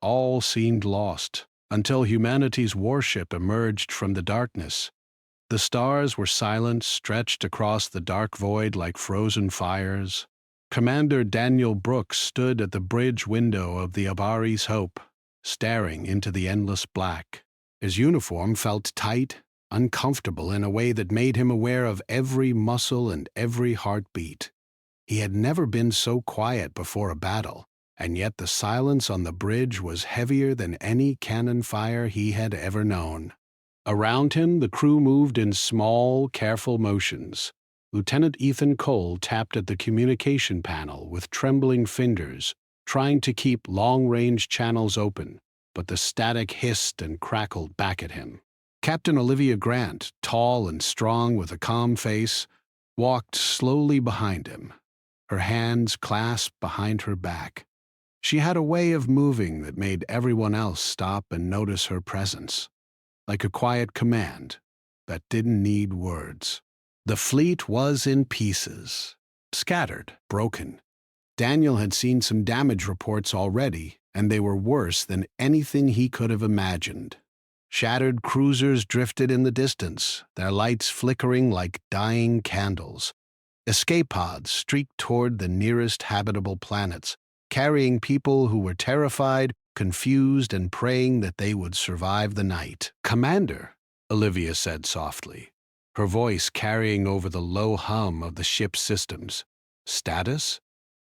all seemed lost, until humanity's warship emerged from the darkness. The stars were silent, stretched across the dark void like frozen fires. Commander Daniel Brooks stood at the bridge window of the Avari's Hope, staring into the endless black. His uniform felt tight, uncomfortable in a way that made him aware of every muscle and every heartbeat. He had never been so quiet before a battle, and yet the silence on the bridge was heavier than any cannon fire he had ever known. Around him, the crew moved in small, careful motions. Lieutenant Ethan Cole tapped at the communication panel with trembling fingers, trying to keep long-range channels open, but the static hissed and crackled back at him. Captain Olivia Grant, tall and strong with a calm face, walked slowly behind him, her hands clasped behind her back. She had a way of moving that made everyone else stop and notice her presence, like a quiet command that didn't need words. The fleet was in pieces, scattered, broken. Daniel had seen some damage reports already, and they were worse than anything he could have imagined. Shattered cruisers drifted in the distance, their lights flickering like dying candles. Escape pods streaked toward the nearest habitable planets, carrying people who were terrified, confused, and praying that they would survive the night. "Commander," Olivia said softly, her voice carrying over the low hum of the ship's systems. "Status?"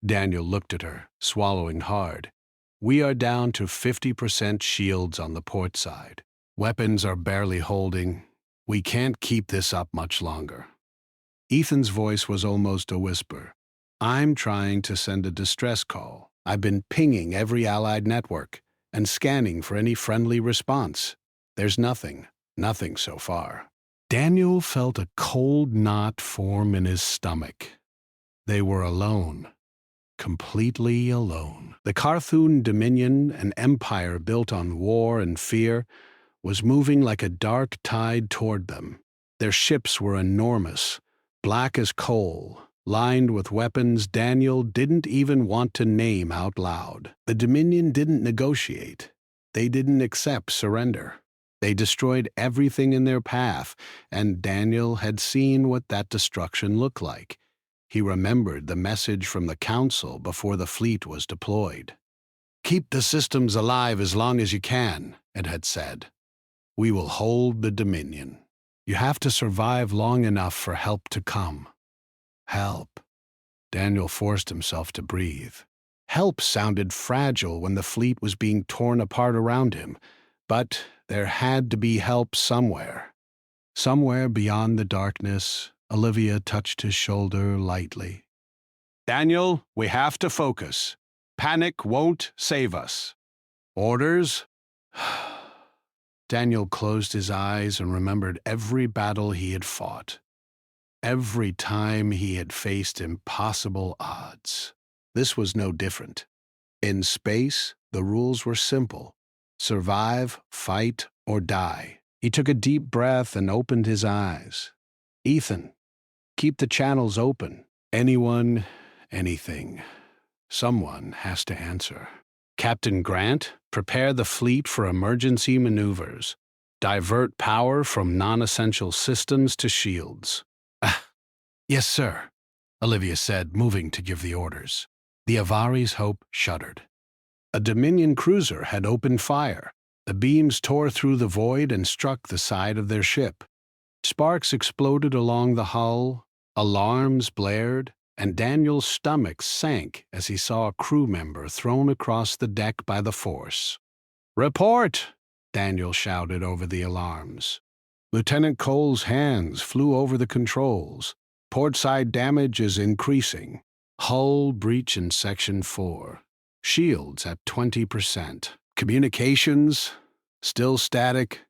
Daniel looked at her, swallowing hard. "We are down to 50% shields on the port side. Weapons are barely holding. We can't keep this up much longer." Ethan's voice was almost a whisper. "I'm trying to send a distress call. I've been pinging every allied network and scanning for any friendly response. There's nothing so far." Daniel felt a cold knot form in his stomach. They were alone. Completely alone. The Carthoon Dominion, an empire built on war and fear, was moving like a dark tide toward them. Their ships were enormous, black as coal, lined with weapons Daniel didn't even want to name out loud. The Dominion didn't negotiate. They didn't accept surrender. They destroyed everything in their path, and Daniel had seen what that destruction looked like. He remembered the message from the Council before the fleet was deployed. "Keep the systems alive as long as you can," it had said. "We will hold the Dominion. You have to survive long enough for help to come." Help. Daniel forced himself to breathe. Help sounded fragile when the fleet was being torn apart around him, but there had to be help somewhere. Somewhere beyond the darkness, Olivia touched his shoulder lightly. "Daniel, we have to focus. Panic won't save us." "Orders?" Daniel closed his eyes and remembered every battle he had fought. Every time he had faced impossible odds. This was no different. In space, the rules were simple. Survive, fight, or die. He took a deep breath and opened his eyes. "Ethan, keep the channels open. Anyone, anything. Someone has to answer." "Captain Grant, prepare the fleet for emergency maneuvers. Divert power from non-essential systems to shields." "Yes, sir," Olivia said, moving to give the orders. The Avari's Hope shuddered. A Dominion cruiser had opened fire. The beams tore through the void and struck the side of their ship. Sparks exploded along the hull, alarms blared, and Daniel's stomach sank as he saw a crew member thrown across the deck by the force. "Report!" Daniel shouted over the alarms. Lieutenant Cole's hands flew over the controls. "Portside damage is increasing. Hull breach in Section 4. Shields at 20%. Communications still static."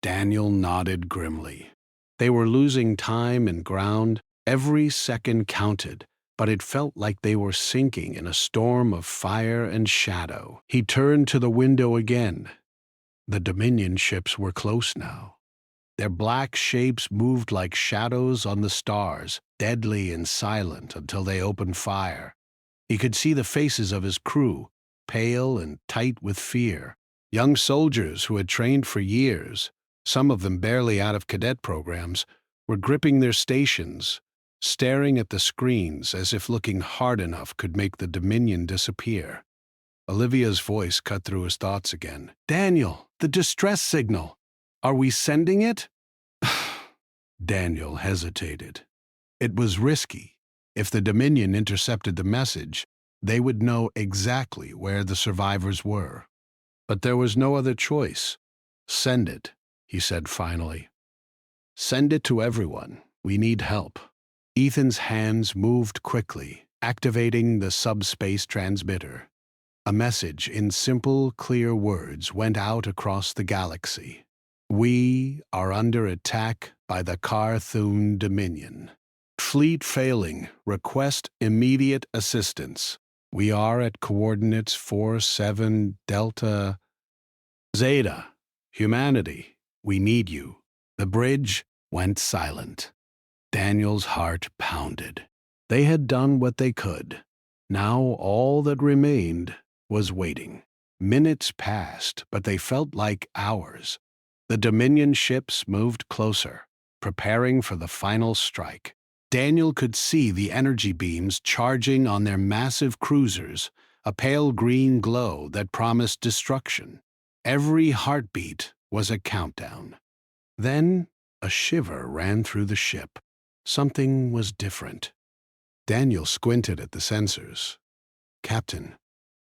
Daniel nodded grimly. They were losing time and ground. Every second counted, but it felt like they were sinking in a storm of fire and shadow. He turned to the window again. The Dominion ships were close now. Their black shapes moved like shadows on the stars, deadly and silent until they opened fire. He could see the faces of his crew, pale and tight with fear. Young soldiers who had trained for years, some of them barely out of cadet programs, were gripping their stations, staring at the screens as if looking hard enough could make the Dominion disappear. Olivia's voice cut through his thoughts again. "Daniel, the distress signal. Are we sending it?" Daniel hesitated. It was risky. If the Dominion intercepted the message, they would know exactly where the survivors were. But there was no other choice. "Send it," he said finally. "Send it to everyone. We need help." Ethan's hands moved quickly, activating the subspace transmitter. A message in simple, clear words went out across the galaxy. "We are under attack by the Carthun Dominion. Fleet failing. Request immediate assistance. We are at coordinates 47 Delta Zeta. Humanity, we need you." The bridge went silent. Daniel's heart pounded. They had done what they could. Now all that remained was waiting. Minutes passed, but they felt like hours. The Dominion ships moved closer, preparing for the final strike. Daniel could see the energy beams charging on their massive cruisers, a pale green glow that promised destruction. Every heartbeat was a countdown. Then a shiver ran through the ship. Something was different. Daniel squinted at the sensors. "Captain,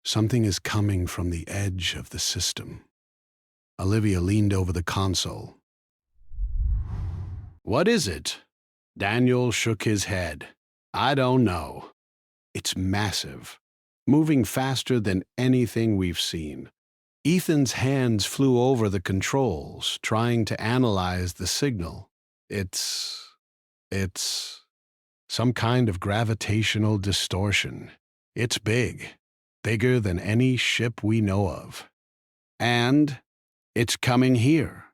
something is coming from the edge of the system." Olivia leaned over the console. "What is it?" Daniel shook his head. "I don't know. It's massive, moving faster than anything we've seen." Ethan's hands flew over the controls, trying to analyze the signal. It's some kind of gravitational distortion. It's big, bigger than any ship we know of. And it's coming here."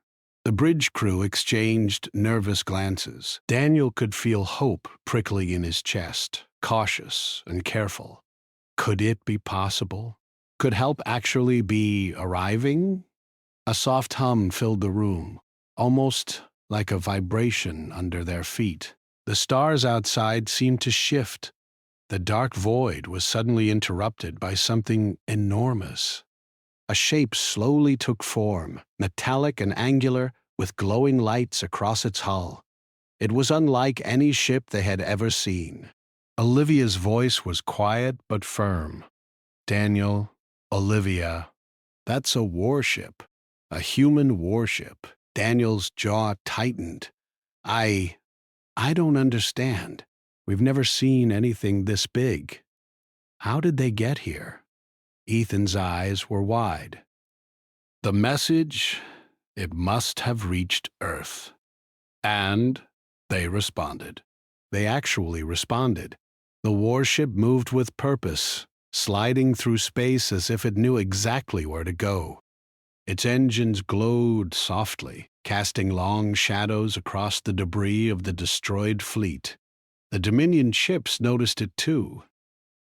The bridge crew exchanged nervous glances. Daniel could feel hope prickling in his chest, cautious and careful. Could it be possible? Could help actually be arriving? A soft hum filled the room, almost like a vibration under their feet. The stars outside seemed to shift. The dark void was suddenly interrupted by something enormous. A shape slowly took form, metallic and angular, with glowing lights across its hull. It was unlike any ship they had ever seen. Olivia's voice was quiet but firm. "Daniel, Olivia, that's a warship. A human warship." Daniel's jaw tightened. I don't understand. We've never seen anything this big. How did they get here?" Ethan's eyes were wide. "The message, it must have reached Earth." And they responded. They actually responded. The warship moved with purpose, sliding through space as if it knew exactly where to go. Its engines glowed softly, casting long shadows across the debris of the destroyed fleet. The Dominion ships noticed it too.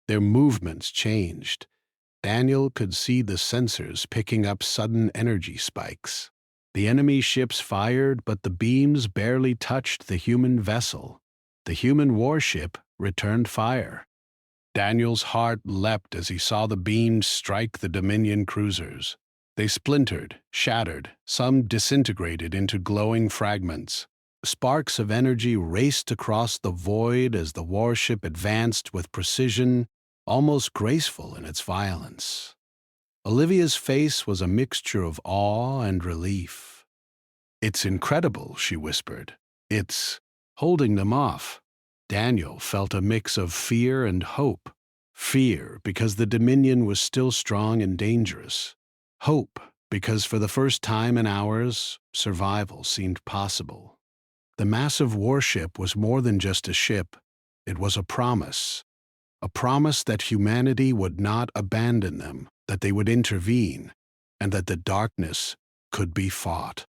Their movements changed. Daniel could see the sensors picking up sudden energy spikes. The enemy ships fired, but the beams barely touched the human vessel. The human warship returned fire. Daniel's heart leapt as he saw the beams strike the Dominion cruisers. They splintered, shattered, some disintegrated into glowing fragments. Sparks of energy raced across the void as the warship advanced with precision, almost graceful in its violence. Olivia's face was a mixture of awe and relief. "It's incredible," she whispered. "It's holding them off." Daniel felt a mix of fear and hope. Fear because the Dominion was still strong and dangerous. Hope because for the first time in hours, survival seemed possible. The massive warship was more than just a ship. It was a promise that humanity would not abandon them, that they would intervene, and that the darkness could be fought.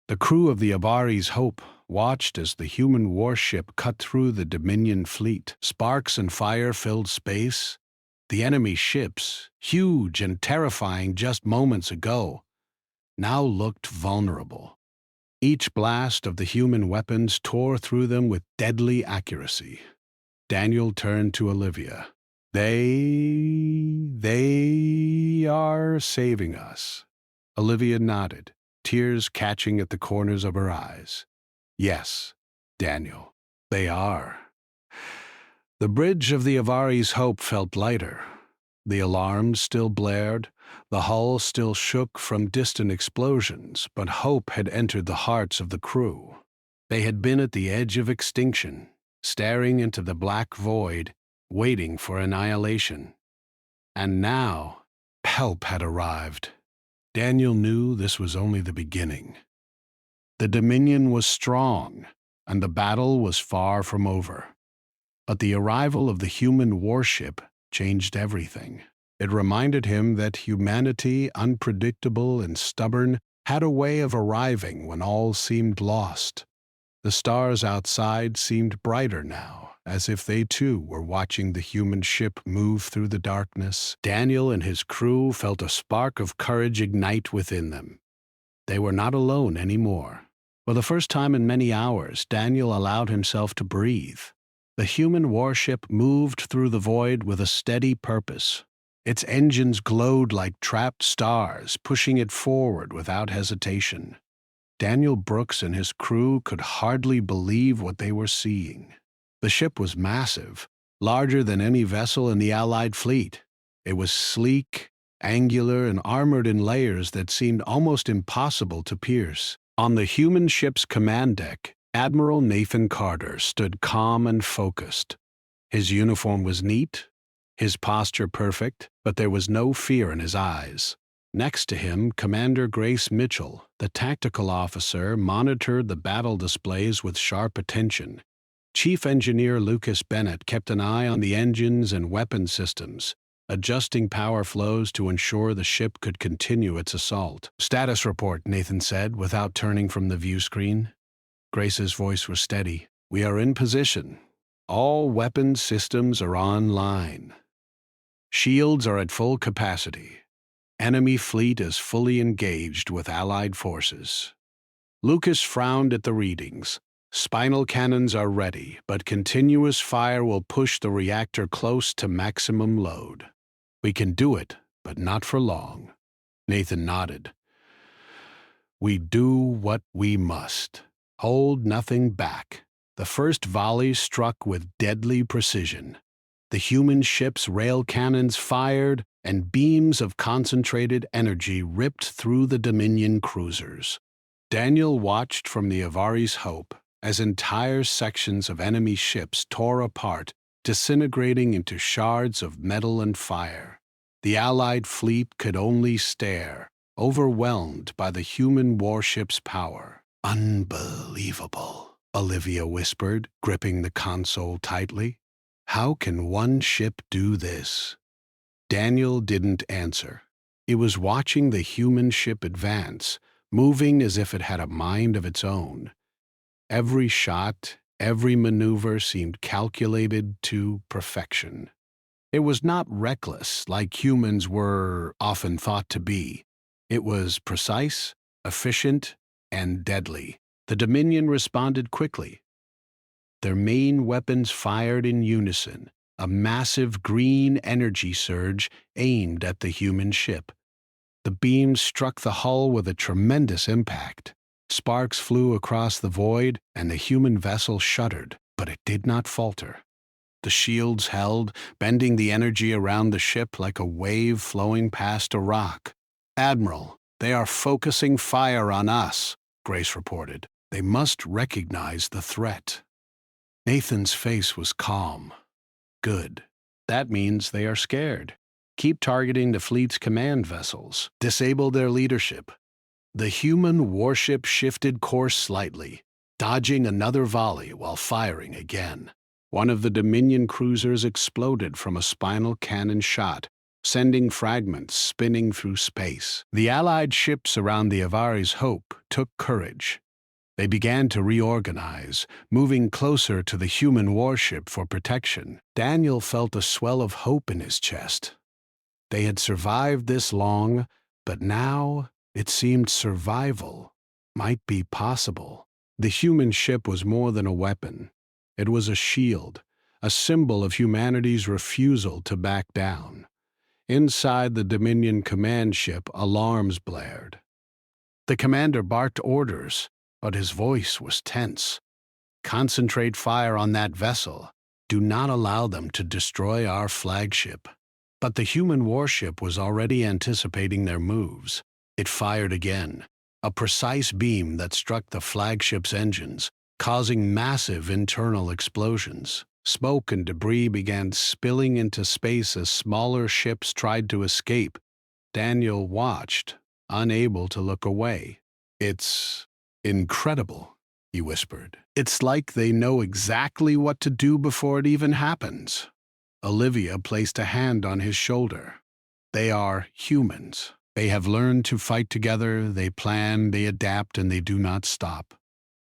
The crew of the Abari's Hope watched as the human warship cut through the Dominion fleet. Sparks and fire filled space. The enemy ships, huge and terrifying just moments ago, now looked vulnerable. Each blast of the human weapons tore through them with deadly accuracy. Daniel turned to Olivia. They are saving us. Olivia nodded, tears catching at the corners of her eyes. Yes, Daniel, they are. The bridge of the Avari's Hope felt lighter. The alarms still blared, the hull still shook from distant explosions, but hope had entered the hearts of the crew. They had been at the edge of extinction, staring into the black void, waiting for annihilation. And now, help had arrived. Daniel knew this was only the beginning. The Dominion was strong, and the battle was far from over. But the arrival of the human warship changed everything. It reminded him that humanity, unpredictable and stubborn, had a way of arriving when all seemed lost. The stars outside seemed brighter now, as if they too were watching the human ship move through the darkness. Daniel and his crew felt a spark of courage ignite within them. They were not alone anymore. For the first time in many hours, Daniel allowed himself to breathe. The human warship moved through the void with a steady purpose. Its engines glowed like trapped stars, pushing it forward without hesitation. Daniel Brooks and his crew could hardly believe what they were seeing. The ship was massive, larger than any vessel in the Allied fleet. It was sleek, angular, and armored in layers that seemed almost impossible to pierce. On the human ship's command deck, Admiral Nathan Carter stood calm and focused. His uniform was neat, his posture perfect, but there was no fear in his eyes. Next to him, Commander Grace Mitchell, the tactical officer, monitored the battle displays with sharp attention. Chief Engineer Lucas Bennett kept an eye on the engines and weapon systems, adjusting power flows to ensure the ship could continue its assault. "Status report," Nathan said, without turning from the view screen. Grace's voice was steady. "We are in position. All weapon systems are online. Shields are at full capacity. Enemy fleet is fully engaged with Allied forces." Lucas frowned at the readings. "Spinal cannons are ready, but continuous fire will push the reactor close to maximum load. We can do it, but not for long." Nathan nodded. "We do what we must. Hold nothing back." The first volley struck with deadly precision. The human ship's rail cannons fired, and beams of concentrated energy ripped through the Dominion cruisers. Daniel watched from the Avari's Hope as entire sections of enemy ships tore apart, disintegrating into shards of metal and fire. The Allied fleet could only stare, overwhelmed by the human warship's power. "Unbelievable," Olivia whispered, gripping the console tightly. "How can one ship do this?" Daniel didn't answer. He was watching the human ship advance, moving as if it had a mind of its own. Every shot, every maneuver seemed calculated to perfection. It was not reckless like humans were often thought to be. It was precise, efficient, and deadly. The Dominion responded quickly. Their main weapons fired in unison, a massive green energy surge aimed at the human ship. The beams struck the hull with a tremendous impact. Sparks flew across the void, and the human vessel shuddered, but it did not falter. The shields held, bending the energy around the ship like a wave flowing past a rock. "Admiral, they are focusing fire on us," Grace reported. "They must recognize the threat." Nathan's face was calm. "Good. That means they are scared. Keep targeting the fleet's command vessels. Disable their leadership." The human warship shifted course slightly, dodging another volley while firing again. One of the Dominion cruisers exploded from a spinal cannon shot, sending fragments spinning through space. The Allied ships around the Avari's Hope took courage. They began to reorganize, moving closer to the human warship for protection. Daniel felt a swell of hope in his chest. They had survived this long, but now it seemed survival might be possible. The human ship was more than a weapon. It was a shield, a symbol of humanity's refusal to back down. Inside the Dominion command ship, alarms blared. The commander barked orders, but his voice was tense. Concentrate fire on that vessel. Do not allow them to destroy our flagship. But the human warship was already anticipating their moves. It fired again, a precise beam that struck the flagship's engines, causing massive internal explosions. Smoke and debris began spilling into space as smaller ships tried to escape. Daniel watched, unable to look away. "It's incredible," he whispered. "It's like they know exactly what to do before it even happens." Olivia placed a hand on his shoulder. "They are humans. They have learned to fight together, they plan, they adapt, and they do not stop.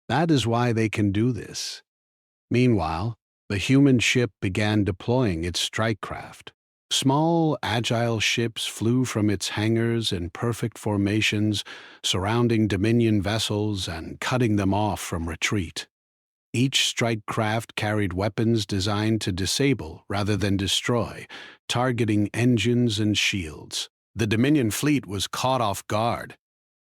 That is why they can do this." Meanwhile, the human ship began deploying its strike craft. Small, agile ships flew from its hangars in perfect formations, surrounding Dominion vessels and cutting them off from retreat. Each strike craft carried weapons designed to disable rather than destroy, targeting engines and shields. The Dominion fleet was caught off guard.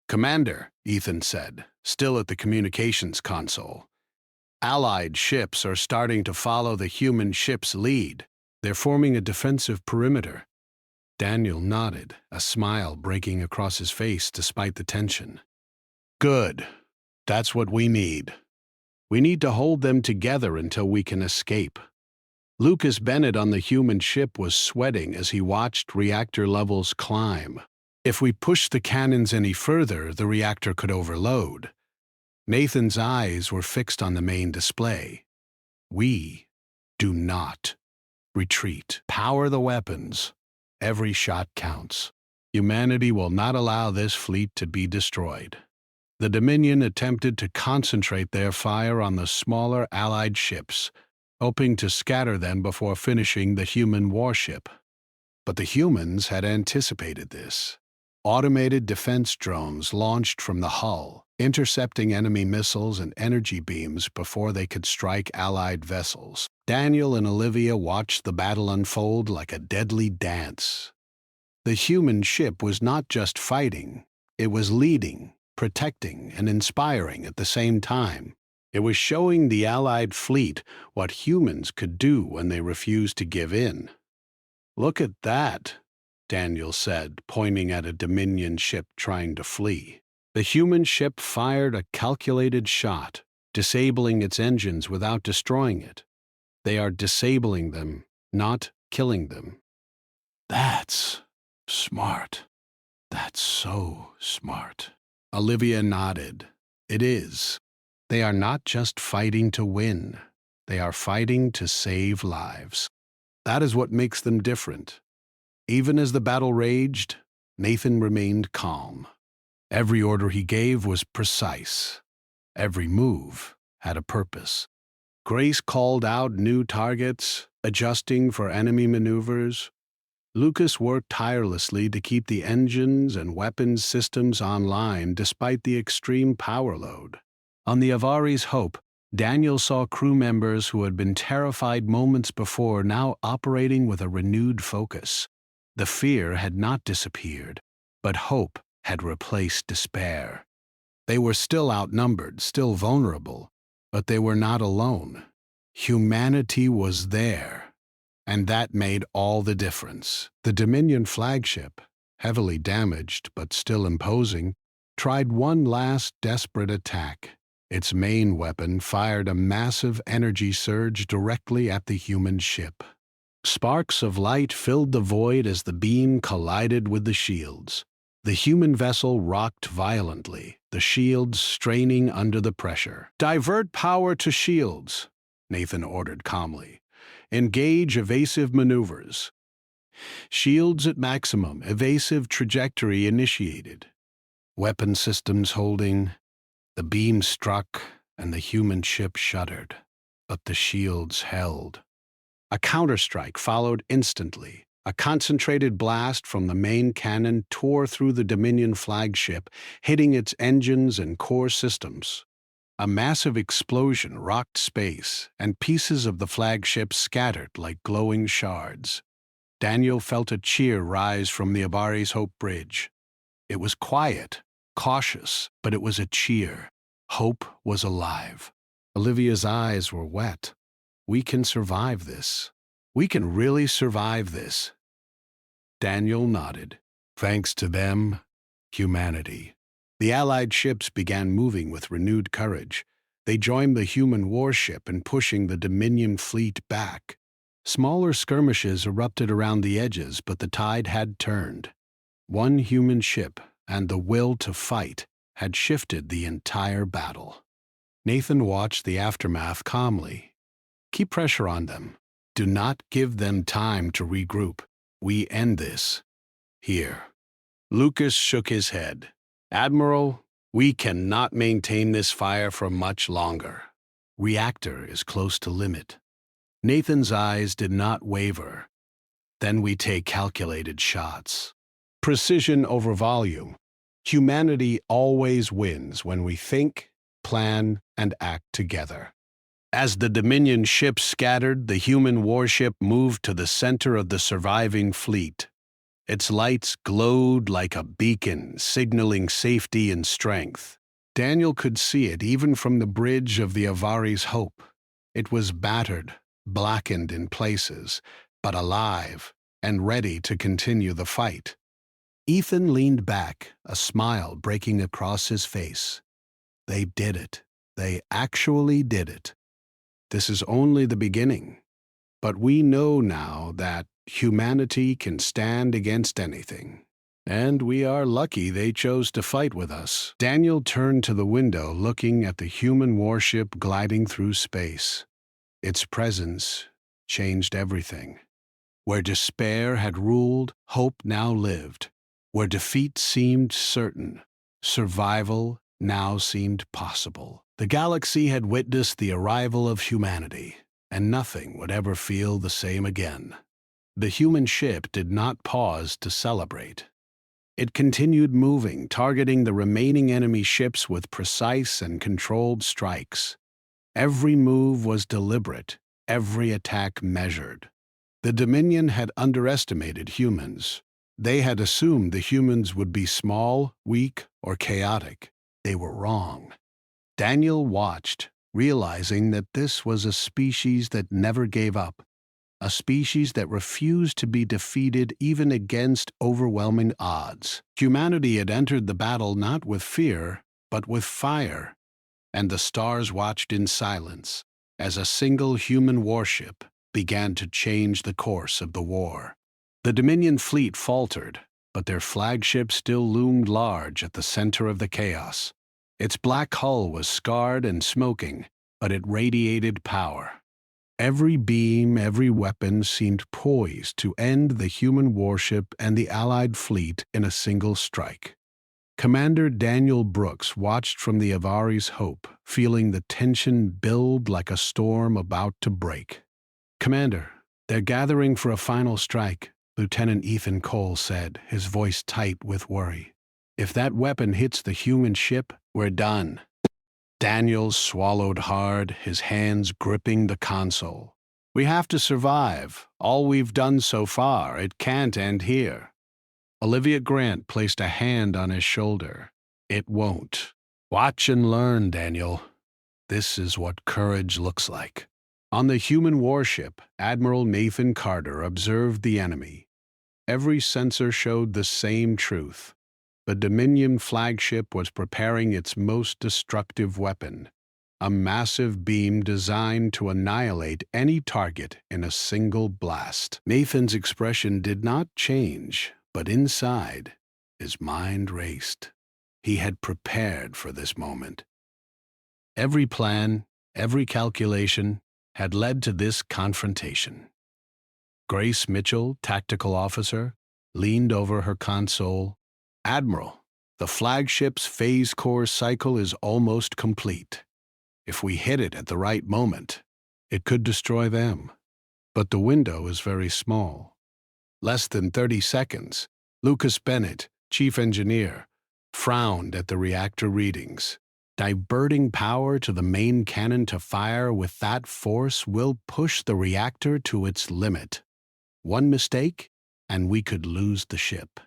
"Commander," Ethan said, still at the communications console, "Allied ships are starting to follow the human ship's lead. They're forming a defensive perimeter." Daniel nodded, a smile breaking across his face despite the tension. "Good. That's what we need. We need to hold them together until we can escape." Lucas Bennett on the human ship was sweating as he watched reactor levels climb. "If we push the cannons any further, the reactor could overload." Nathan's eyes were fixed on the main display. "We do not retreat. Power the weapons. Every shot counts. Humanity will not allow this fleet to be destroyed." The Dominion attempted to concentrate their fire on the smaller Allied ships, hoping to scatter them before finishing the human warship. But the humans had anticipated this. Automated defense drones launched from the hull, intercepting enemy missiles and energy beams before they could strike Allied vessels. Daniel and Olivia watched the battle unfold like a deadly dance. The human ship was not just fighting, it was leading, protecting, and inspiring at the same time. It was showing the Allied fleet what humans could do when they refused to give in. "Look at that," Daniel said, pointing at a Dominion ship trying to flee. The human ship fired a calculated shot, disabling its engines without destroying it. They are disabling them, not killing them. "That's smart. That's so smart." Olivia nodded. "It is. They are not just fighting to win. They are fighting to save lives. That is what makes them different." Even as the battle raged, Nathan remained calm. Every order he gave was precise. Every move had a purpose. Grace called out new targets, adjusting for enemy maneuvers. Lucas worked tirelessly to keep the engines and weapons systems online despite the extreme power load. On the Avari's Hope, Daniel saw crew members who had been terrified moments before now operating with a renewed focus. The fear had not disappeared, but hope had replaced despair. They were still outnumbered, still vulnerable, but they were not alone. Humanity was there, and that made all the difference. The Dominion flagship, heavily damaged but still imposing, tried one last desperate attack. Its main weapon fired a massive energy surge directly at the human ship. Sparks of light filled the void as the beam collided with the shields. The human vessel rocked violently, the shields straining under the pressure. "Divert power to shields," Nathan ordered calmly. "Engage evasive maneuvers." Shields at maximum, evasive trajectory initiated. Weapon systems holding. The beam struck, and the human ship shuddered, but the shields held. A counterstrike followed instantly. A concentrated blast from the main cannon tore through the Dominion flagship, hitting its engines and core systems. A massive explosion rocked space, and pieces of the flagship scattered like glowing shards. Daniel felt a cheer rise from the Avari's Hope Bridge. It was quiet, cautious, but it was a cheer. Hope was alive. Olivia's eyes were wet. We can survive this. We can really survive this. Daniel nodded. Thanks to them, humanity. The Allied ships began moving with renewed courage. They joined the human warship in pushing the Dominion fleet back. Smaller skirmishes erupted around the edges, but the tide had turned. One human ship and the will to fight had shifted the entire battle. Nathan watched the aftermath calmly. Keep pressure on them. Do not give them time to regroup. We end this here. Lucas shook his head. Admiral, we cannot maintain this fire for much longer. Reactor is close to limit. Nathan's eyes did not waver. Then we take calculated shots. Precision over volume. Humanity always wins when we think, plan, and act together. As the Dominion ships scattered, the human warship moved to the center of the surviving fleet. Its lights glowed like a beacon, signaling safety and strength. Daniel could see it even from the bridge of the Avari's Hope. It was battered, blackened in places, but alive and ready to continue the fight. Ethan leaned back, a smile breaking across his face. They did it. They actually did it. This is only the beginning. But we know now that humanity can stand against anything. And we are lucky they chose to fight with us. Daniel turned to the window, looking at the human warship gliding through space. Its presence changed everything. Where despair had ruled, hope now lived. Where defeat seemed certain, survival now seemed possible. The galaxy had witnessed the arrival of humanity, and nothing would ever feel the same again. The human ship did not pause to celebrate. It continued moving, targeting the remaining enemy ships with precise and controlled strikes. Every move was deliberate, every attack measured. The Dominion had underestimated humans. They had assumed the humans would be small, weak, or chaotic. They were wrong. Daniel watched, realizing that this was a species that never gave up, a species that refused to be defeated even against overwhelming odds. Humanity had entered the battle not with fear, but with fire, and the stars watched in silence as a single human warship began to change the course of the war. The Dominion fleet faltered, but their flagship still loomed large at the center of the chaos. Its black hull was scarred and smoking, but it radiated power. Every beam, every weapon seemed poised to end the human warship and the Allied fleet in a single strike. Commander Daniel Brooks watched from the Avari's Hope, feeling the tension build like a storm about to break. "Commander, they're gathering for a final strike," Lieutenant Ethan Cole said, his voice tight with worry. "If that weapon hits the human ship, we're done." Daniel swallowed hard, his hands gripping the console. "We have to survive. All we've done so far. It can't end here." Olivia Grant placed a hand on his shoulder. "It won't. Watch and learn, Daniel. This is what courage looks like." On the human warship, Admiral Nathan Carter observed the enemy. Every sensor showed the same truth. The Dominion flagship was preparing its most destructive weapon, a massive beam designed to annihilate any target in a single blast. Nathan's expression did not change, but inside, his mind raced. He had prepared for this moment. Every plan, every calculation had led to this confrontation. Grace Mitchell, tactical officer, leaned over her console. "Admiral, The flagship's phase core cycle is almost complete. If we hit it at the right moment, it could destroy them. But the window is very small. Less than 30 seconds, Lucas Bennett, chief engineer, frowned at the reactor readings. Diverting power to the main cannon to fire with that force will push the reactor to its limit. One mistake, and we could lose the ship.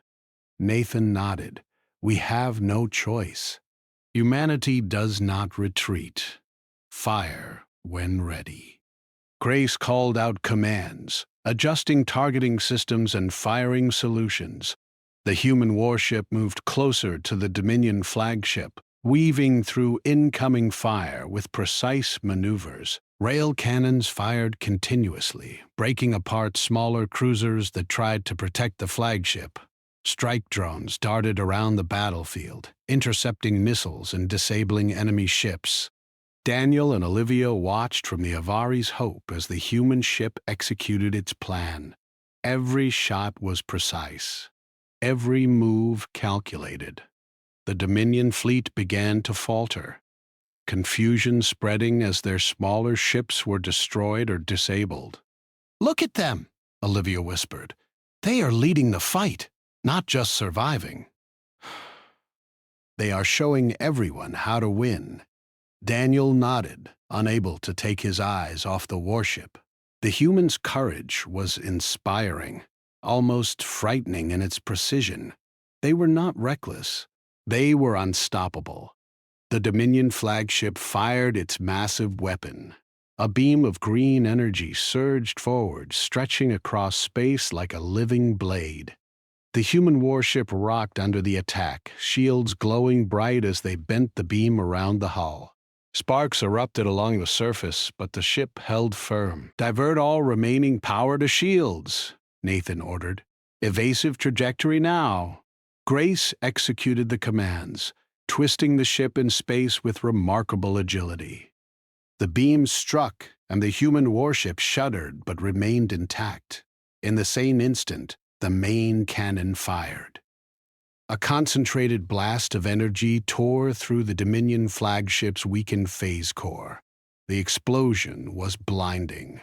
Nathan nodded. We have no choice. Humanity does not retreat. Fire when ready. Grace called out commands, adjusting targeting systems and firing solutions. The human warship moved closer to the Dominion flagship, weaving through incoming fire with precise maneuvers. Rail cannons fired continuously, breaking apart smaller cruisers that tried to protect the flagship. Strike drones darted around the battlefield, intercepting missiles and disabling enemy ships. Daniel and Olivia watched from the Avari's Hope as the human ship executed its plan. Every shot was precise, every move calculated. The Dominion fleet began to falter, confusion spreading as their smaller ships were destroyed or disabled. "Look at them," Olivia whispered. "They are leading the fight, not just surviving. They are showing everyone how to win." Daniel nodded, unable to take his eyes off the warship. The humans' courage was inspiring, almost frightening in its precision. They were not reckless. They were unstoppable. The Dominion flagship fired its massive weapon. A beam of green energy surged forward, stretching across space like a living blade. The human warship rocked under the attack, shields glowing bright as they bent the beam around the hull. Sparks erupted along the surface, but the ship held firm. "Divert all remaining power to shields," Nathan ordered. "Evasive trajectory now." Grace executed the commands, twisting the ship in space with remarkable agility. The beams struck, and the human warship shuddered but remained intact. In the same instant, the main cannon fired. A concentrated blast of energy tore through the Dominion flagship's weakened phase core. The explosion was blinding.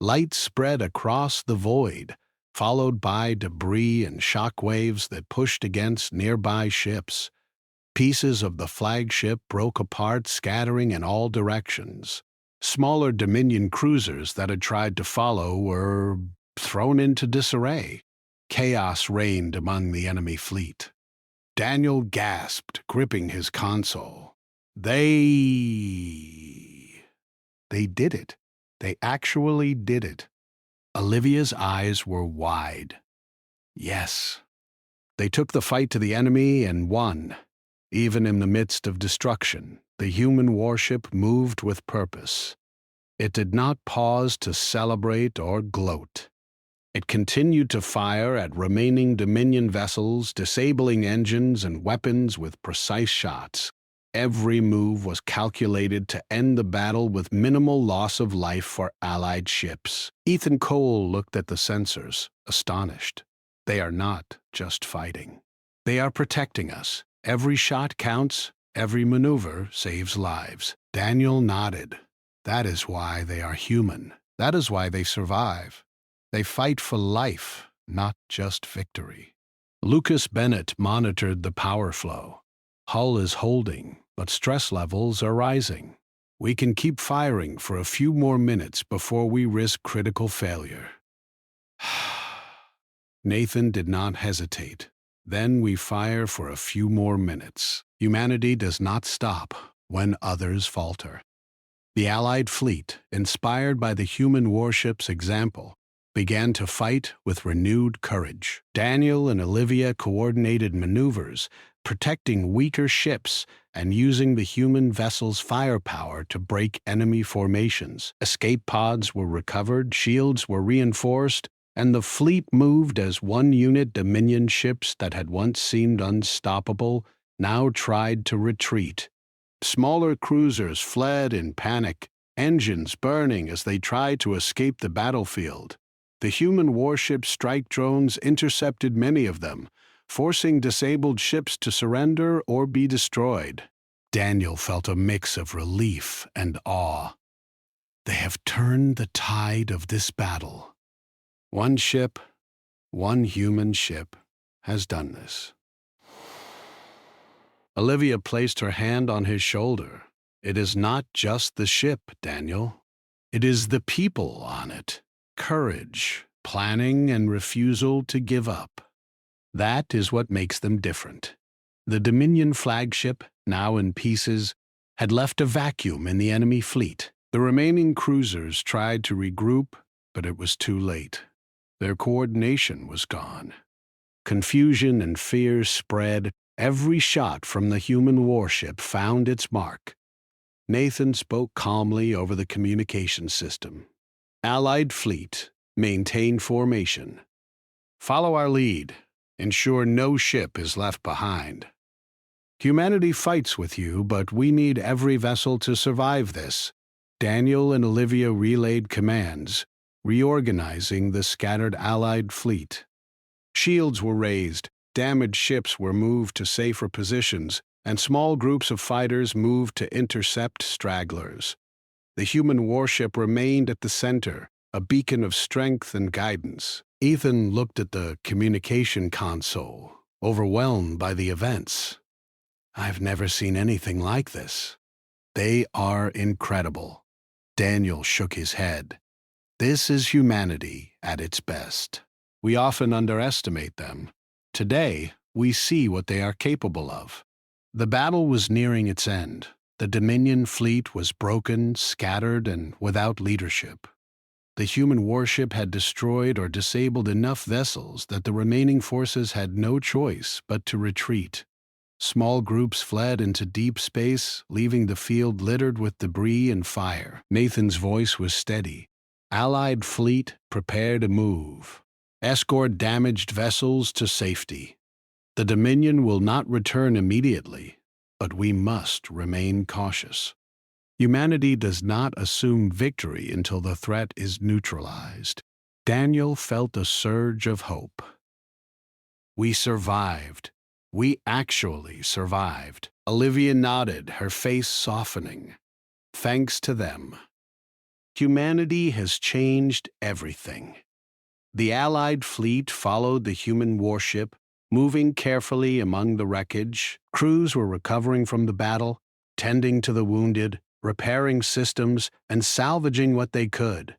Light spread across the void, followed by debris and shockwaves that pushed against nearby ships. Pieces of the flagship broke apart, scattering in all directions. Smaller Dominion cruisers that had tried to follow were thrown into disarray. Chaos reigned among the enemy fleet. Daniel gasped, gripping his console. They did it. They actually did it. Olivia's eyes were wide. Yes. They took the fight to the enemy and won. Even in the midst of destruction, the human warship moved with purpose. It did not pause to celebrate or gloat. It continued to fire at remaining Dominion vessels, disabling engines and weapons with precise shots. Every move was calculated to end the battle with minimal loss of life for Allied ships. Ethan Cole looked at the sensors, astonished. They are not just fighting. They are protecting us. Every shot counts, every maneuver saves lives. Daniel nodded. That is why they are human. That is why they survive. They fight for life, not just victory. Lucas Bennett monitored the power flow. Hull is holding, but stress levels are rising. We can keep firing for a few more minutes before we risk critical failure. Nathan did not hesitate. Then we fire for a few more minutes. Humanity does not stop when others falter. The Allied fleet, inspired by the human warship's example, began to fight with renewed courage. Daniel and Olivia coordinated maneuvers, protecting weaker ships and using the human vessel's firepower to break enemy formations. Escape pods were recovered, shields were reinforced, and the fleet moved as one unit. Dominion ships that had once seemed unstoppable now tried to retreat. Smaller cruisers fled in panic, engines burning as they tried to escape the battlefield. The human warship strike drones intercepted many of them, forcing disabled ships to surrender or be destroyed. Daniel felt a mix of relief and awe. They have turned the tide of this battle. One ship, one human ship, has done this. Olivia placed her hand on his shoulder. It is not just the ship, Daniel. It is the people on it. Courage, planning, and refusal to give up. That is what makes them different. The Dominion flagship, now in pieces, had left a vacuum in the enemy fleet. The remaining cruisers tried to regroup, but it was too late. Their coordination was gone. Confusion and fear spread. Every shot from the human warship found its mark. Nathan spoke calmly over the communication system. Allied fleet, maintain formation. Follow our lead. Ensure no ship is left behind. Humanity fights with you, but we need every vessel to survive this. Daniel and Olivia relayed commands, reorganizing the scattered Allied fleet. Shields were raised, damaged ships were moved to safer positions, and small groups of fighters moved to intercept stragglers. The human warship remained at the center, a beacon of strength and guidance. Ethan looked at the communication console, overwhelmed by the events. I've never seen anything like this. They are incredible. Daniel shook his head. This is humanity at its best. We often underestimate them. Today, we see what they are capable of. The battle was nearing its end. The Dominion fleet was broken, scattered, and without leadership. The human warship had destroyed or disabled enough vessels that the remaining forces had no choice but to retreat. Small groups fled into deep space, leaving the field littered with debris and fire. Nathan's voice was steady. Allied fleet, prepare to move. Escort damaged vessels to safety. The Dominion will not return immediately, but we must remain cautious. Humanity does not assume victory until the threat is neutralized. Daniel felt a surge of hope. We survived. We actually survived. Olivia nodded, her face softening. Thanks to them. Humanity has changed everything. The Allied fleet followed the human warship, moving carefully among the wreckage. Crews were recovering from the battle, tending to the wounded, repairing systems, and salvaging what they could.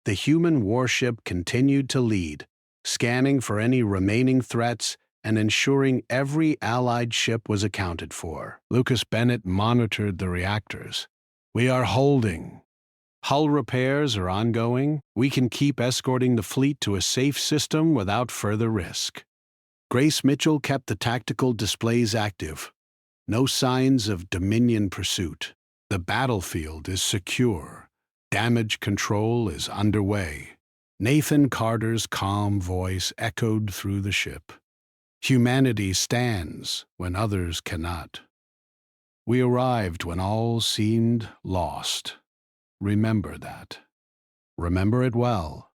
The human warship continued to lead, scanning for any remaining threats and ensuring every Allied ship was accounted for. Lucas Bennett monitored the reactors. We are holding. Hull repairs are ongoing. We can keep escorting the fleet to a safe system without further risk. Grace Mitchell kept the tactical displays active. No signs of Dominion pursuit. The battlefield is secure. Damage control is underway. Nathan Carter's calm voice echoed through the ship. Humanity stands when others cannot. We arrived when all seemed lost. Remember that. Remember it well.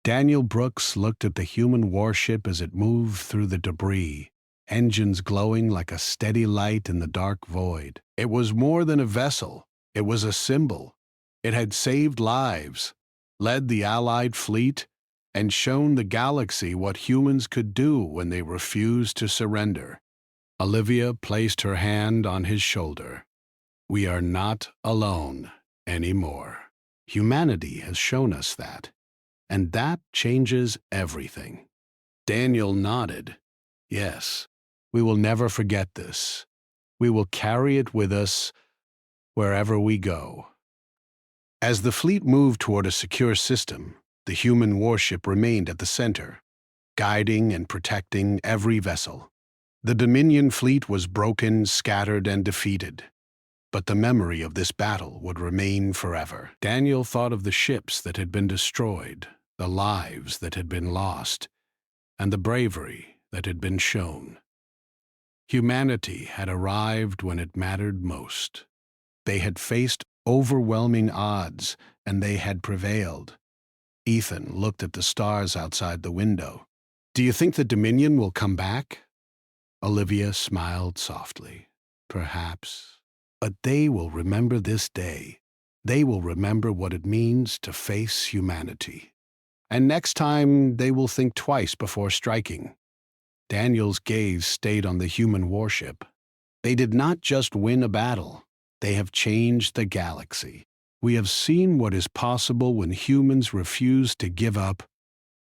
Daniel Brooks looked at the human warship as it moved through the debris, engines glowing like a steady light in the dark void. It was more than a vessel. It was a symbol. It had saved lives, led the Allied fleet, and shown the galaxy what humans could do when they refused to surrender. Olivia placed her hand on his shoulder. We are not alone anymore. Humanity has shown us that, and that changes everything. Daniel nodded. Yes, we will never forget this. We will carry it with us wherever we go. As the fleet moved toward a secure system, the human warship remained at the center, guiding and protecting every vessel. The Dominion fleet was broken, scattered, and defeated. But the memory of this battle would remain forever. Daniel thought of the ships that had been destroyed, the lives that had been lost, and the bravery that had been shown. Humanity had arrived when it mattered most. They had faced overwhelming odds, and they had prevailed. Ethan looked at the stars outside the window. Do you think the Dominion will come back? Olivia smiled softly. Perhaps. But they will remember this day. They will remember what it means to face humanity. And next time, they will think twice before striking. Daniel's gaze stayed on the human warship. They did not just win a battle. They have changed the galaxy. We have seen what is possible when humans refuse to give up.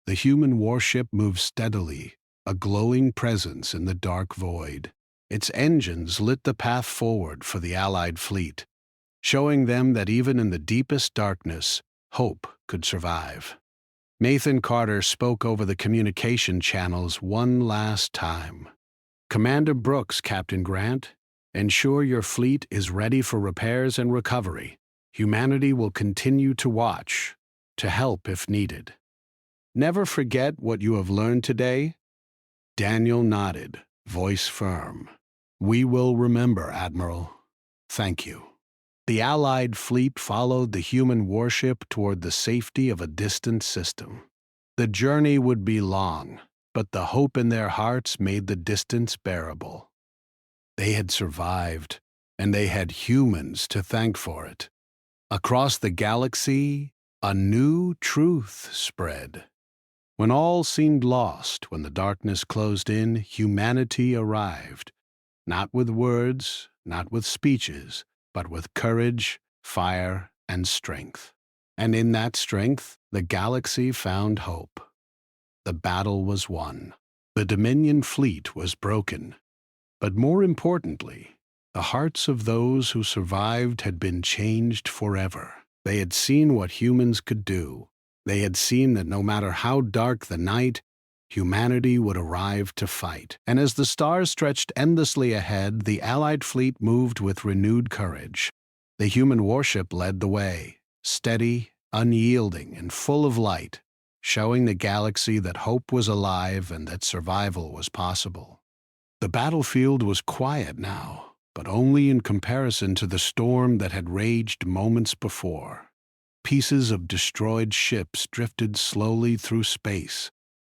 The human warship moves steadily, a glowing presence in the dark void. Its engines lit the path forward for the Allied fleet, showing them that even in the deepest darkness, hope could survive. Nathan Carter spoke over the communication channels one last time. Commander Brooks, Captain Grant, ensure your fleet is ready for repairs and recovery. Humanity will continue to watch, to help if needed. Never forget what you have learned today. Daniel nodded, voice firm. We will remember, Admiral. Thank you. The Allied fleet followed the human warship toward the safety of a distant system. The journey would be long, but the hope in their hearts made the distance bearable. They had survived, and they had humans to thank for it. Across the galaxy, a new truth spread. When all seemed lost, when the darkness closed in, humanity arrived. Not with words, not with speeches, but with courage, fire, and strength. And in that strength, the galaxy found hope. The battle was won. The Dominion fleet was broken. But more importantly, the hearts of those who survived had been changed forever. They had seen what humans could do. They had seen that no matter how dark the night, humanity would arrive to fight. And as the stars stretched endlessly ahead, the Allied fleet moved with renewed courage. The human warship led the way, steady, unyielding, and full of light, showing the galaxy that hope was alive and that survival was possible. The battlefield was quiet now, but only in comparison to the storm that had raged moments before. Pieces of destroyed ships drifted slowly through space,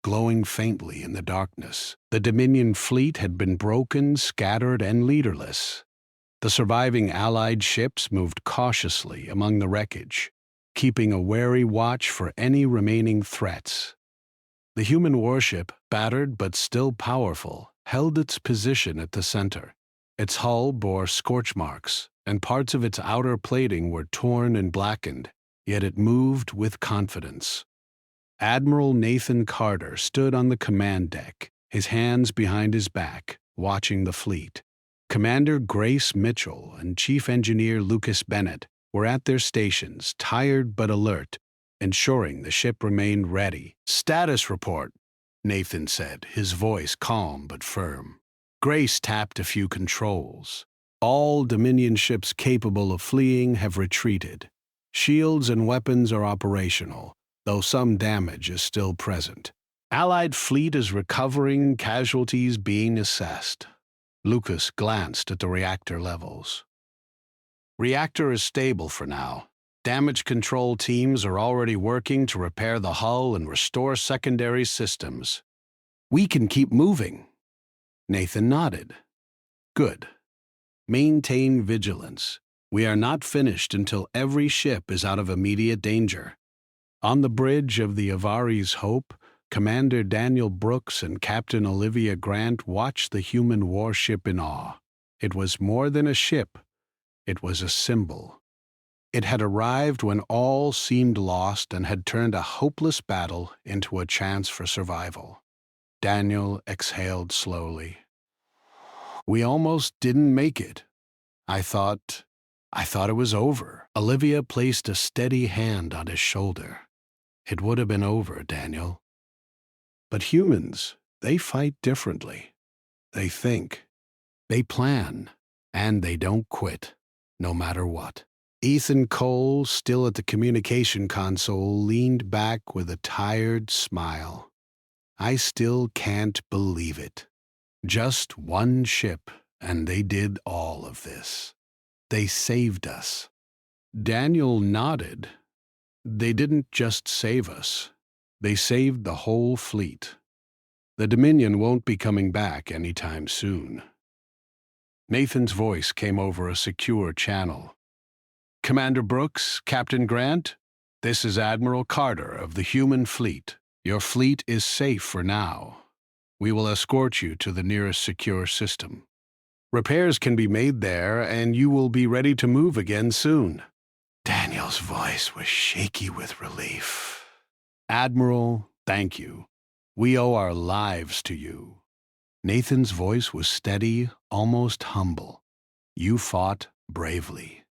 glowing faintly in the darkness. The Dominion fleet had been broken, scattered, and leaderless. The surviving Allied ships moved cautiously among the wreckage, keeping a wary watch for any remaining threats. The human warship, battered but still powerful, held its position at the center. Its hull bore scorch marks, and parts of its outer plating were torn and blackened, yet it moved with confidence. Admiral Nathan Carter stood on the command deck, his hands behind his back, watching the fleet. Commander Grace Mitchell and Chief Engineer Lucas Bennett were at their stations, tired but alert, ensuring the ship remained ready. "Status report," Nathan said, his voice calm but firm. Grace tapped a few controls. "All Dominion ships capable of fleeing have retreated. Shields and weapons are operational, though some damage is still present. Allied fleet is recovering, casualties being assessed." Lucas glanced at the reactor levels. "Reactor is stable for now. Damage control teams are already working to repair the hull and restore secondary systems. We can keep moving." Nathan nodded. "Good. Maintain vigilance. We are not finished until every ship is out of immediate danger." On the bridge of the Avari's Hope, Commander Daniel Brooks and Captain Olivia Grant watched the human warship in awe. It was more than a ship. It was a symbol. It had arrived when all seemed lost and had turned a hopeless battle into a chance for survival. Daniel exhaled slowly. "We almost didn't make it. I thought it was over." Olivia placed a steady hand on his shoulder. "It would have been over, Daniel. But humans, they fight differently. They think, they plan, and they don't quit, no matter what." Ethan Cole, still at the communication console, leaned back with a tired smile. "I still can't believe it. Just one ship, and they did all of this. They saved us." Daniel nodded. "They didn't just save us. They saved the whole fleet. The Dominion won't be coming back anytime soon. Nathan's voice came over a secure channel. Commander Brooks, Captain Grant, this is Admiral Carter of the human fleet. Your fleet is safe for now. We will escort you to the nearest secure system. Repairs can be made there, and you will be ready to move again soon. Daniel's voice was shaky with relief. Admiral, thank you. We owe our lives to you. Nathan's voice was steady, almost humble. You fought bravely.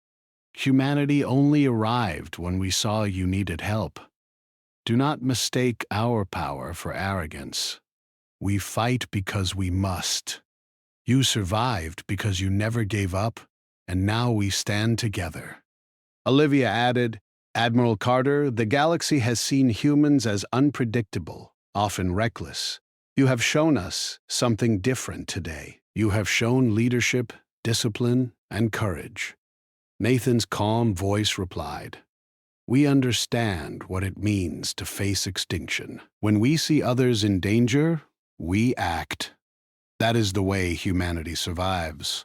Humanity only arrived when we saw you needed help. Do not mistake our power for arrogance. We fight because we must. You survived because you never gave up, and now we stand together. Olivia added, Admiral Carter, the galaxy has seen humans as unpredictable, often reckless. You have shown us something different today. You have shown leadership, discipline, and courage. Nathan's calm voice replied, We understand what it means to face extinction. When we see others in danger, we act. That is the way humanity survives.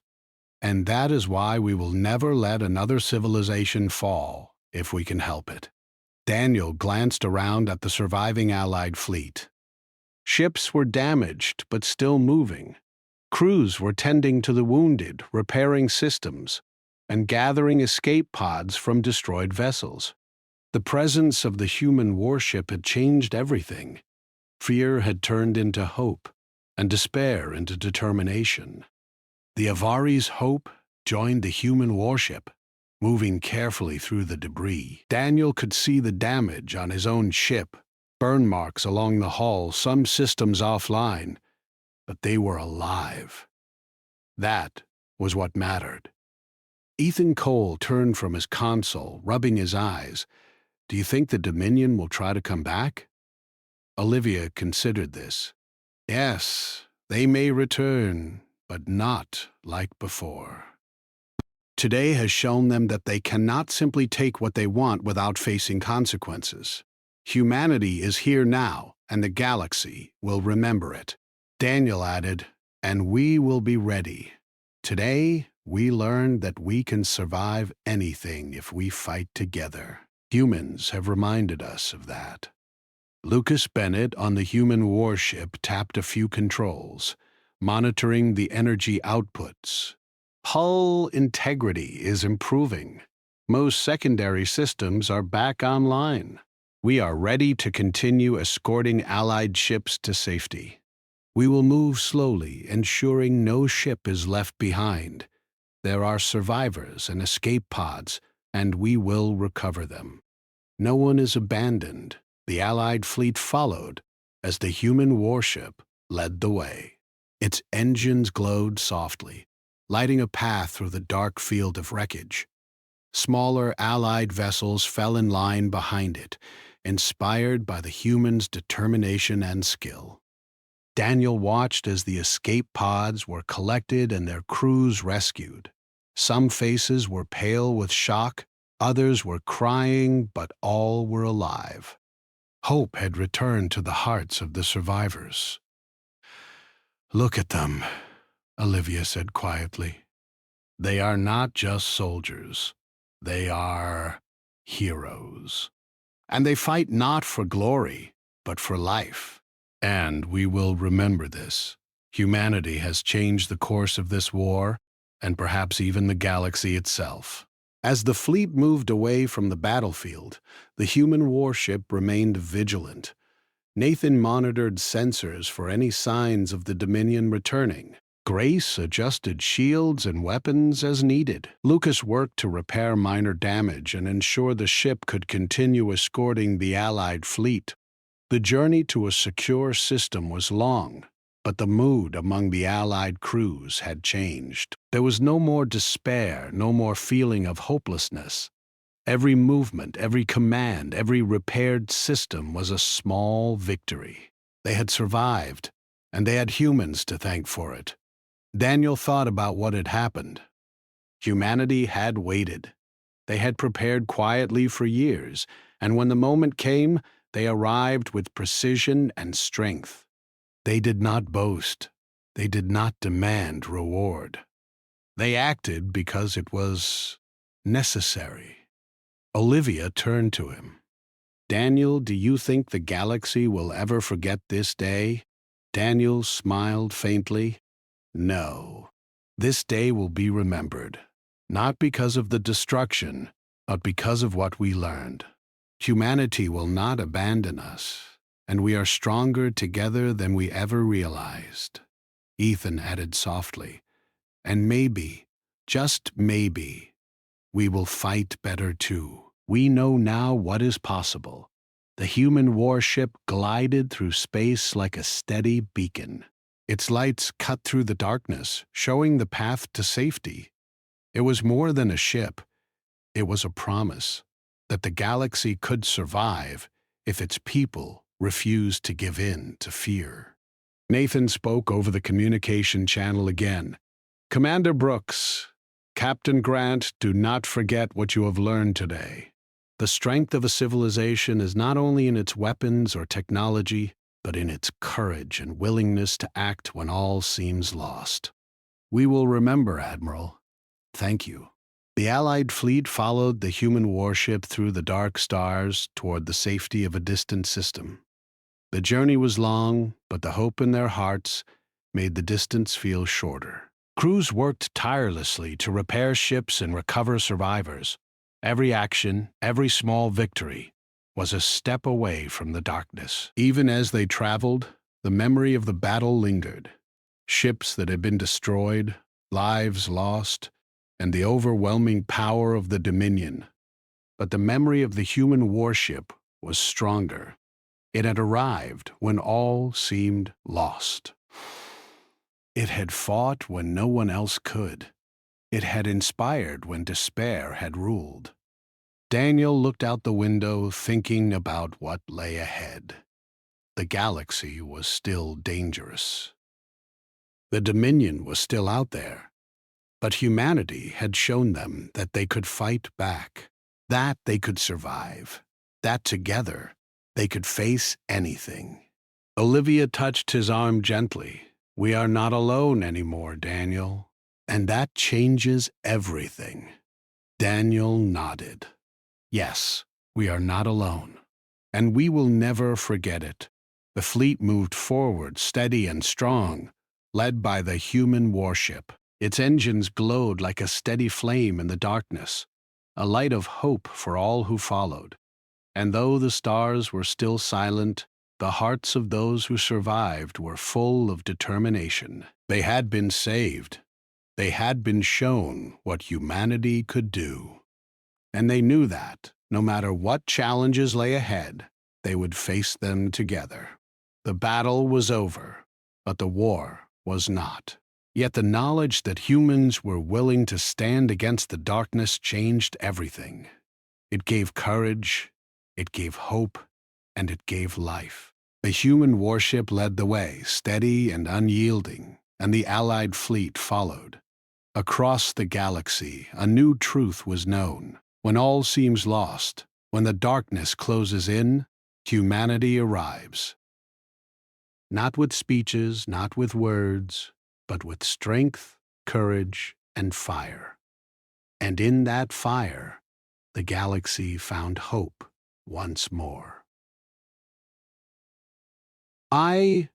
And that is why we will never let another civilization fall, if we can help it. Daniel glanced around at the surviving Allied fleet. Ships were damaged, but still moving. Crews were tending to the wounded, repairing systems, and gathering escape pods from destroyed vessels. The presence of the human warship had changed everything. Fear had turned into hope, and despair into determination. The Avari's hope joined the human warship, moving carefully through the debris. Daniel could see the damage on his own ship, burn marks along the hull, some systems offline, but they were alive. That was what mattered. Ethan Cole turned from his console, rubbing his eyes. Do you think the Dominion will try to come back? Olivia considered this. Yes, they may return, but not like before. Today has shown them that they cannot simply take what they want without facing consequences. Humanity is here now, and the galaxy will remember it. Daniel added, and we will be ready. Today, we learned that we can survive anything if we fight together. Humans have reminded us of that. Lucas Bennett on the human warship tapped a few controls, monitoring the energy outputs. Hull integrity is improving. Most secondary systems are back online. We are ready to continue escorting Allied ships to safety. We will move slowly, ensuring no ship is left behind. There are survivors and escape pods, and we will recover them. No one is abandoned. The Allied fleet followed as the human warship led the way. Its engines glowed softly, lighting a path through the dark field of wreckage. Smaller Allied vessels fell in line behind it, inspired by the humans' determination and skill. Daniel watched as the escape pods were collected and their crews rescued. Some faces were pale with shock, others were crying, but all were alive. Hope had returned to the hearts of the survivors. Look at them, Olivia said quietly. They are not just soldiers. They are heroes. And they fight not for glory, but for life. And we will remember this. Humanity has changed the course of this war, and perhaps even the galaxy itself. As the fleet moved away from the battlefield, the human warship remained vigilant. Nathan monitored sensors for any signs of the Dominion returning. Grace adjusted shields and weapons as needed. Lucas worked to repair minor damage and ensure the ship could continue escorting the Allied fleet. The journey to a secure system was long, but the mood among the Allied crews had changed. There was no more despair, no more feeling of hopelessness. Every movement, every command, every repaired system was a small victory. They had survived, and they had humans to thank for it. Daniel thought about what had happened. Humanity had waited. They had prepared quietly for years, and when the moment came, they arrived with precision and strength. They did not boast. They did not demand reward. They acted because it was necessary. Olivia turned to him. Daniel, do you think the galaxy will ever forget this day? Daniel smiled faintly. No. This day will be remembered, not because of the destruction, but because of what we learned. Humanity will not abandon us, and we are stronger together than we ever realized. Ethan added softly, and maybe, just maybe, we will fight better too. We know now what is possible. The human warship glided through space like a steady beacon. Its lights cut through the darkness, showing the path to safety. It was more than a ship. It was a promise that the galaxy could survive if its people refused to give in to fear. Nathan spoke over the communication channel again. Commander Brooks, Captain Grant, do not forget what you have learned today. The strength of a civilization is not only in its weapons or technology, but in its courage and willingness to act when all seems lost. We will remember, Admiral. Thank you. The Allied fleet followed the human warship through the dark stars toward the safety of a distant system. The journey was long, but the hope in their hearts made the distance feel shorter. Crews worked tirelessly to repair ships and recover survivors. Every action, every small victory, was a step away from the darkness. Even as they traveled, the memory of the battle lingered. Ships that had been destroyed, lives lost, and the overwhelming power of the Dominion. But the memory of the human warship was stronger. It had arrived when all seemed lost. It had fought when no one else could. It had inspired when despair had ruled. Daniel looked out the window, thinking about what lay ahead. The galaxy was still dangerous. The Dominion was still out there, but humanity had shown them that they could fight back, that they could survive, that together they could face anything. Olivia touched his arm gently. We are not alone anymore, Daniel, and that changes everything. Daniel nodded. Yes, we are not alone, and we will never forget it. The fleet moved forward, steady and strong, led by the human warship. Its engines glowed like a steady flame in the darkness, a light of hope for all who followed. And though the stars were still silent, the hearts of those who survived were full of determination. They had been saved. They had been shown what humanity could do. And they knew that, no matter what challenges lay ahead, they would face them together. The battle was over, but the war was not. Yet the knowledge that humans were willing to stand against the darkness changed everything. It gave courage, it gave hope, and it gave life. The human warship led the way, steady and unyielding, and the Allied fleet followed. Across the galaxy, a new truth was known. When all seems lost, when the darkness closes in, humanity arrives. Not with speeches, not with words, but with strength, courage, and fire. And in that fire, the galaxy found hope once more. I